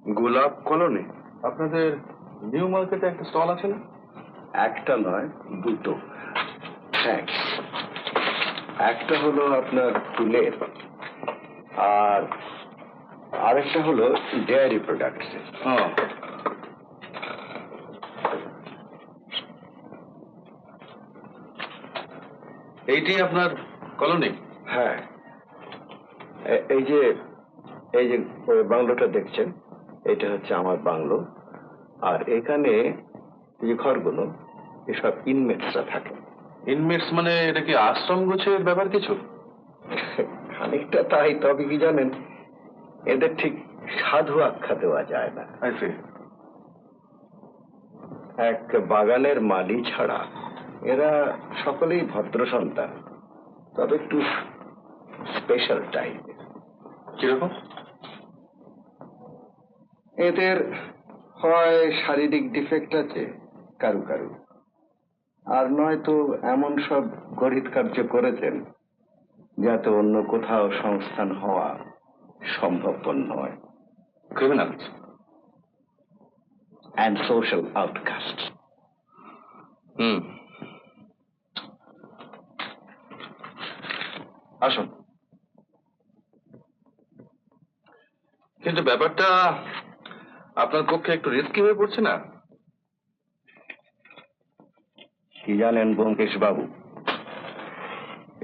গোলাপ কলোনি? আপনাদের নিউ মার্কেটে একটা স্টল আছে না? একটা নয়, দুটো। হ্যাঁ, একটা হলো আপনার ফুলের, আর আরেকটা হলো ডেয়ারি প্রোডাক্টস। এইটি আপনার কলোনি? হ্যাঁ, এই যে বাংলোটা দেখছেন, এটা হচ্ছে আমার বাংলো। আর এখানে যে ঘরগুলো, এসব ইনমেটসরা থাকে। ইনমেটস মানে এটা কি আশ্রম গোছের ব্যাপার কিছু? খানিকটা তাই, তবে কি জানেন, এদের ঠিক সাধু আখ্যা দেওয়া যায় না। এক বাগানের মালি ছাড়া এরা সকলেই ভদ্র সন্তান, তবে একটু স্পেশাল টাইপের। কিরকম? এদের হয় শারীরিক ডিফেক্ট আছে কারু কারু, আর নয়তো এমন সব গরিব কার্য করেছেন যাতে অন্য কোথাও সংস্থান হওয়া সম্ভবপর নয়। Criminals and social outcast. আসুন। কিন্তু ব্যাপারটা আপনার পক্ষে একটু রিস্কি হয়ে পড়ছে না? কি জানেন ব্যোমকেশ বাবু,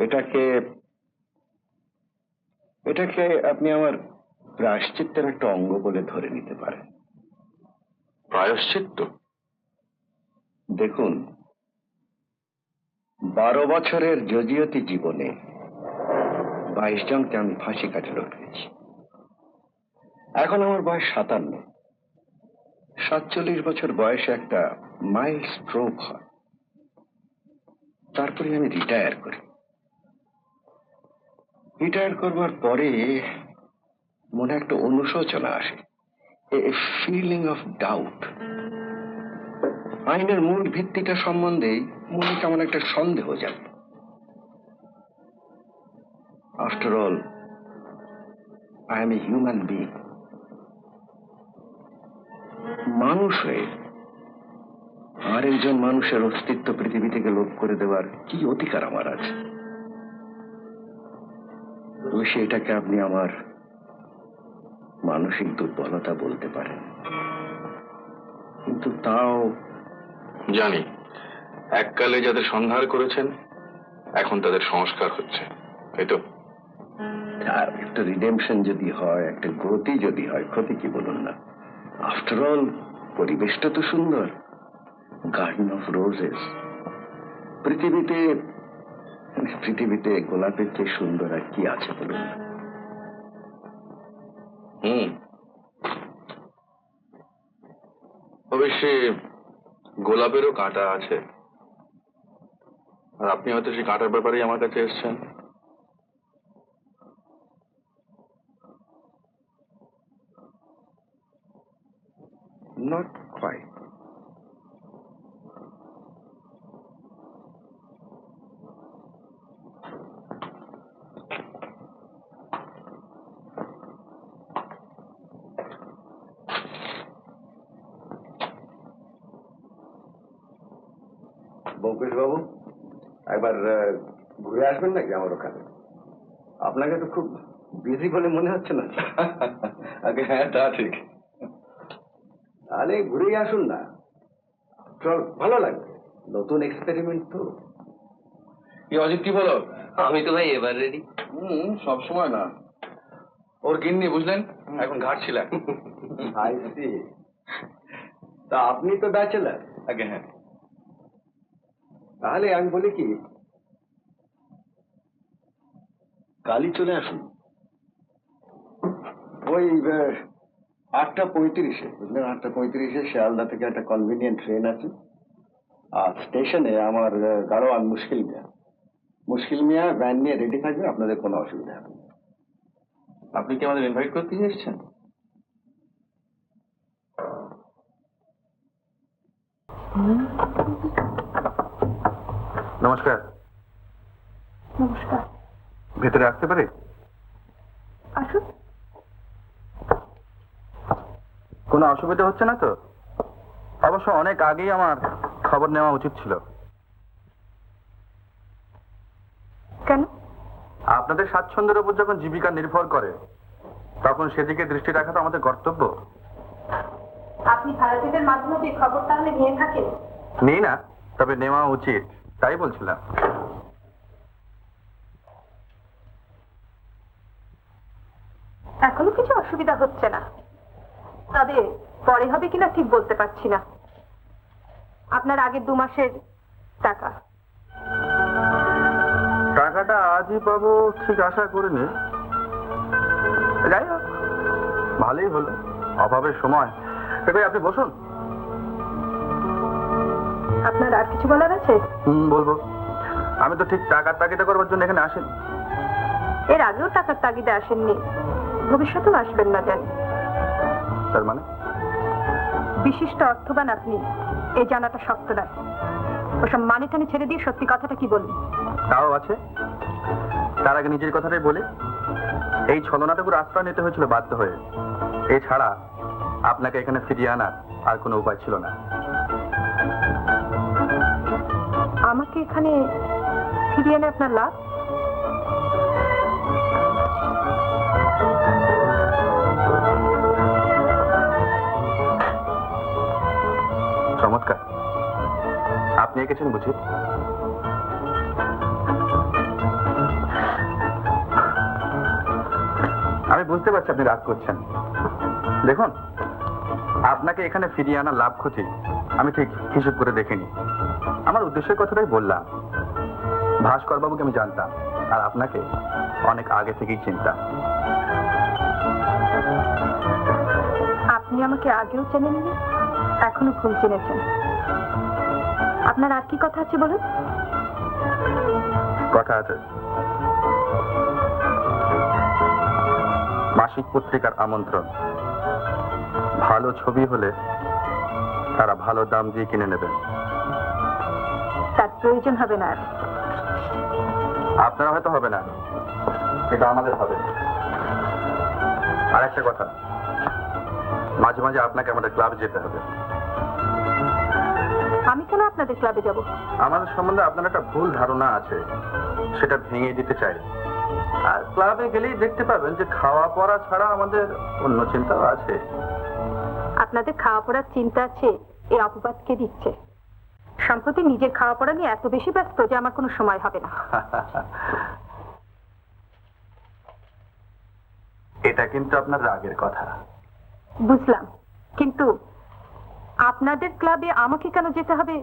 এটাকে আপনি আমার প্রায়শ্চিত্তের একটা অঙ্গ বলে ধরে নিতে পারেন। প্রায়শ্চিত্ত? দেখুন, 12 বছরের জজিয়তি জীবনে 22 জনকে আমি ফাঁসি কাটে লটকেছি। এখন আমার বয়স 57। 47 বছর বয়সে একটা মাইল্ড স্ট্রোক হয়, তারপরে আমি রিটায়ার করি। রিটায়ার করবার পরে মনে একটা অনুশোচনা আসে, এ ফিলিং অফ ডাউট। আইনের মূল ভিত্তিটা সম্বন্ধেই মনে কেমন একটা সন্দেহ জাগে। After all, I M a human being. মানুষ হয়ে আর একজন মানুষের অস্তিত্ব পৃথিবী থেকে লোপ করে দেওয়ার কি অধিকার আমার আছে? সেটাকে আপনি আমার মানসিক দুর্বলতা বলতে পারেন, কিন্তু তাও জানি এককালে যাদের সংহার করেছেন এখন তাদের সংস্কার হচ্ছে, তাই তো? আর একটা রিডেমশন যদি হয়, একটা গতি যদি হয়, ক্ষতি কি বলুন না? আফটার অল, পরিবেশটা তো সুন্দর, গার্ডেন অফ রোজেস। পৃথিবীতে গোলাপের চেয়ে সুন্দর আর কি আছে বলুন না? অবশ্যই গোলাপেরও কাঁটা আছে, আর আপনি হয়তো সেই কাঁটার ব্যাপারেই আমার কাছে এসেছেন। Not quite. ব্যোমকেশ বাবু, একবার ঘুরে আসবেন নাকি আমার ওখানে? আপনাকে তো খুব বিজি বলে মনে হচ্ছে না। আগে হ্যাঁ, তা ঠিক। তাহলে ঘুরেই আসুন না, চল, ভালো লাগবে, নতুন এক্সপেরিমেন্ট তো। কি অজিত, কি বলো? আমি তো ভাই এবার রেডি। সব সময় না, ওর গিন্নি বুঝলেন, এখন ঘাটছিলেন। I C. তা আপনি তো ব্যাচেলার। আগে হ্যাঁ। তাহলে আমি বলি কি, কালই চলে আসুন, ওই 8:35-এ, বুঝলেন? 8:35-এ শিয়ালদা থেকে একটা কনভিনিয়েন্ট ট্রেন আছে, আর স্টেশনে আমার গাড়োয়ান মুশকিল মিয়া ভ্যান নিয়ে রেডি থাকবে, আপনাদের কোনো অসুবিধা হবে না। আপনি কি আমাদের ইনভাইট করতে এসেছেন? নমস্কার। নমস্কার। ভেতরে আসতে পারে? আসুন। কোনো অসুবিধা হচ্ছে না তো? অবশ্য অনেক আগেই আমার খবর নেওয়া উচিত ছিল। কেন? আপনাদের স্বাচ্ছন্দ্যের উপর যখন জীবিকা নির্ভর করে তখন সেদিকে দৃষ্টি রাখা তো আমাদের কর্তব্য। আপনি ভারতীয়দের মাধ্যমে যে খবর তাহলে নিয়ে থাকেন? নেই না, তবে নেওয়া উচিত, তাই বলছিলাম। এখনো কিছু অসুবিধা হচ্ছে না, তবে পরে হবে কিনা ঠিক বলতে পারছি না। আপনার আগের 2 মাসের টাকা। টাকাটা আজই পাবো ঠিক আশা করিনি। যাই হোক, ভালোই হলো, অভাবের সময়। এবার আপনি বসুন। আপনার আর কিছু বলার আছে? বলবো। আমি তো ঠিক টাকার তাগিদা করবার জন্য এখানে আসেন। এর আগেও টাকার তাগিদে আসেননি, ভবিষ্যতেও আসবেন না জানি। তার মানে? বিশিষ্ট অর্থবান আপনি, এই জানাটা শক্ত নয়। ওসব মানে টানে ছেড়ে দিয়ে সত্যি কথাটা কি বলবেন? তাও আছে। তার আগে নিজের কথাটাই বলি। এই ছলনাটুকুর আশ্রয় নিতে হয়েছিল বাধ্য হয়ে। এছাড়া আপনাকে এখানে ফিরিয়ে আনার আর কোনো উপায় ছিল না। আমাকে এখানে ফিরিয়ে এনে আপনার লাভ? চমৎকার। আপনি এঁকেছেন বুঝি? আমি বুঝতে পারছি আপনি রাগ করছেন। দেখুন, আপনাকে এখানে ফিরিয়ে আনা লাভ ক্ষতি আমি ঠিক হিসেব করে দেখিনি। আমার উদ্দেশ্যের কথাটাই বললাম। ভাস্কর বাবুকে আমি জানতাম, আর আপনাকে অনেক আগে থেকেই চিন্তা। আপনি আমাকে আগেও চেনেননি, এখনো ভুল চিনেছেন। আপনার আর কি কথা আছে বলুন? কথা আছে। মাসিক পত্রিকার আমন্ত্রণ। ভালো ছবি হলে তারা ভালো দাম দিয়ে কিনে নেবেন। তার প্রয়োজন হবে না আর। আপনারা হয়তো হবে না, এটা আমাদের হবে। আর একটা কথা, মাঝে মাঝে আপনাকে আমাদের ক্লাবে যেতে হবে। আমি কেন আপনাদের ক্লাবে যাব? আমাদের সম্বন্ধে আপনার একটা ভুল ধারণা আছে, সেটা ভেঙে দিতে চাই। আর ক্লাবে গেলেই দেখতে পাবেন যে খাওয়া পড়া ছাড়া আমাদের অন্য চিন্তাও আছে। আপনাদের খাওয়া পড়ার চিন্তা আছে, এই অপবাদ কে দিচ্ছে? সম্প্রতি নিজের খাওয়া পড়া নিয়ে এত বেশি ব্যস্ত যে আমার কোনো সময় হবে না। এটা কিন্তু আপনার রাগের কথা। বুঝলাম, কিন্তু আপনাদের ক্লাবে আমাকে কেন যেতে হবে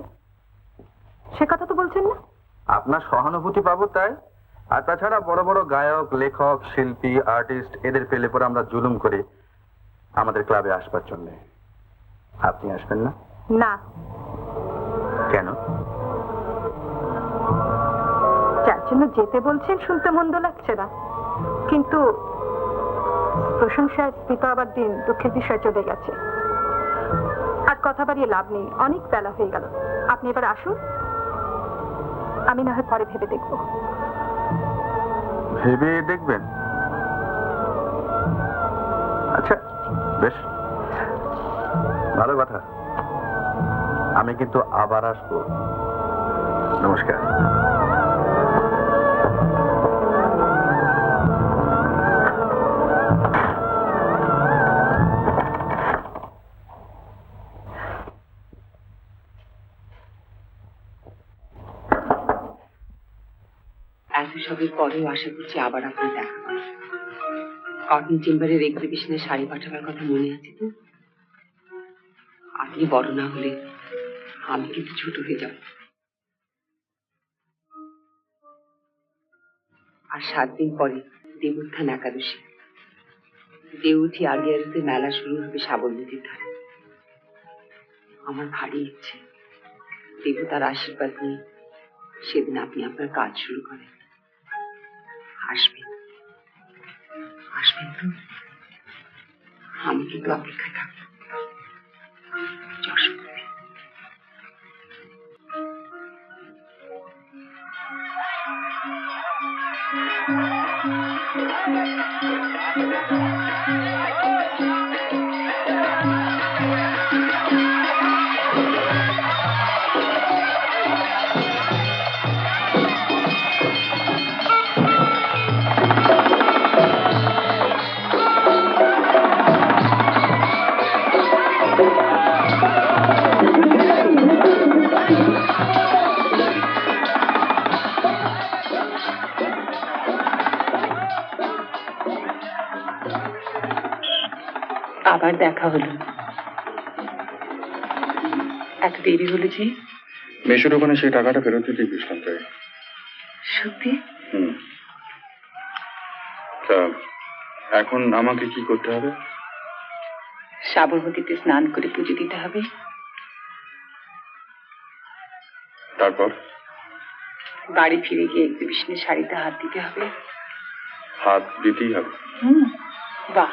সে কথা তো বলছেন না। আপনার সহানুভূতি পাবো তাই। আর তাছাড়া বড় বড় গায়ক, লেখক, শিল্পী, আর্টিস্ট এদের পেলে পরে আমরা জুলুম করি আমাদের ক্লাবে আসবার জন্য। আপনি আসবেন না? না। কেন? যার জন্য যেতে বলছেন শুনতে মন্দ লাগছে না, কিন্তু প্রশংসায় স্মিত আবার দিন দুঃখের বিষয় চলে গেছে। আর কথা বাড়িয়ে লাভ নেই, অনেক বেলা হয়ে গেল। আপনি এবার আসুন, আমি না হয় পরে ভেবে দেখব। ভেবে দেখবেন? আচ্ছা, বেশ ভালো কথা। আমি কিন্তু আবার আসবো। নমস্কার। এত সবের পরেও আশা করছি আবার আপনার দেখা পাবো। কটন চেম্বারের এক্সিবিশনে শাড়ি পাঠাবার কথা মনে আছে তো? আপনি বড় না হলে আমি কিন্তু ছোট হয়ে যাব। আর 7 দিন পরে দেবোত্থান একাদশী। দেউঠি আলিয়ারতে মেলা শুরু হবে শ্রাবণ নদীর ধারে। আমার ভারী ইচ্ছে দেবতার আশীর্বাদ নিয়ে সেদিন আপনি আপনার কাজ শুরু করেন। আসবেন, আসবেন তো? আমি কিন্তু অপেক্ষায় থাকবো। যশোদা। আবার দেখা হলো। এত দেরি হলো যে? মেশোর ওখানে সেই টাকাটা ফেরত দিতে গেছিলাম তাই। সত্যি? তা এখন আমাকে কি করতে হবে? সাবরমতীতে স্নান করে পুজো দিতে হবে। তারপর? বাড়ি ফিরে গিয়ে এক্সিবিশনের শাড়িতে হাত দিতে হবে। হাত দিতেই হবে? বাহ,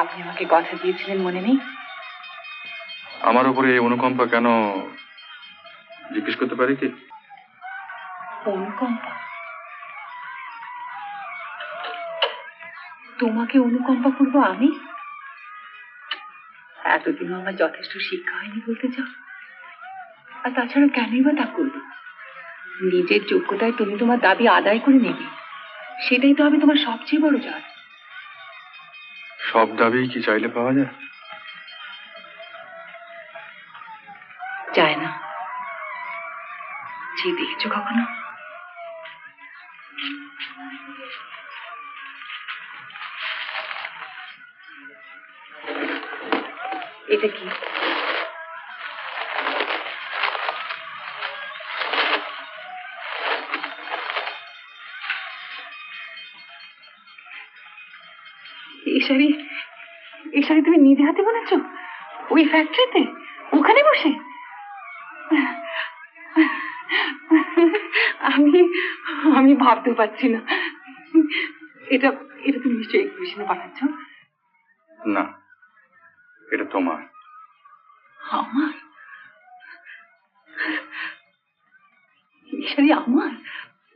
আপনি আমাকে কথা দিয়েছিলেন, মনে নেই? আমার উপরে এই অনুকম্পা কেন জিজ্ঞেস করতে পারি কি? অনুকম্পা? তোমাকে অনুকম্পা করবো আমি? এতদিনও আমার যথেষ্ট শিক্ষা হয়নি বলতে চাও? আর তাছাড়া কেনই বা তা করবো? নিজের যোগ্যতায় তুমি তোমার দাবি আদায় করে নেবে, সেটাই তো হবে তোমার সবচেয়ে বড় জয়। সব দাবি কি চাইলে পাওয়া যায়? যায় না। যে দেখেছো কখনো? এটা কি? এই শাড়ি তুমি নিজে হাতে বানাচ্ছো? ওই ফ্যাক্টরিতে, ওখানে বসে? আমি ভাবতেও পারছি না। এটা এটা তুমি নিশ্চয়ই এক্সিবিশনে পাঠাচ্ছ? না, এটা তোমার। আমার? এই শাড়ি আমার?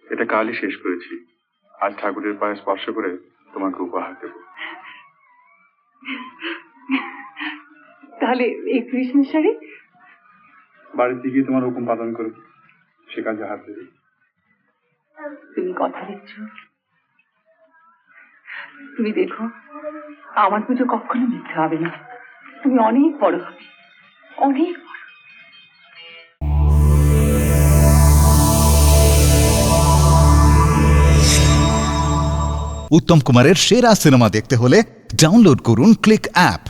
এটা কালই শেষ করেছি। আজ ঠাকুরের পায়ে স্পর্শ করে তোমাকে উপহার দেব। তাহলে এক্সিবিশনের শাড়ি? বাড়িতে গিয়ে তোমার হুকুম পালন করব, সে কাজে হাত দেবে। তুমি কথা দিচ্ছ? তুমি দেখো, আমার পুজো কখনো মিথ্যে হবে না। তুমি অনেক বড় হবে, অনেক বড়। উত্তম কুমারের সেরা সিনেমা দেখতে হলে ডাউনলোড করুন ক্লিক অ্যাপ।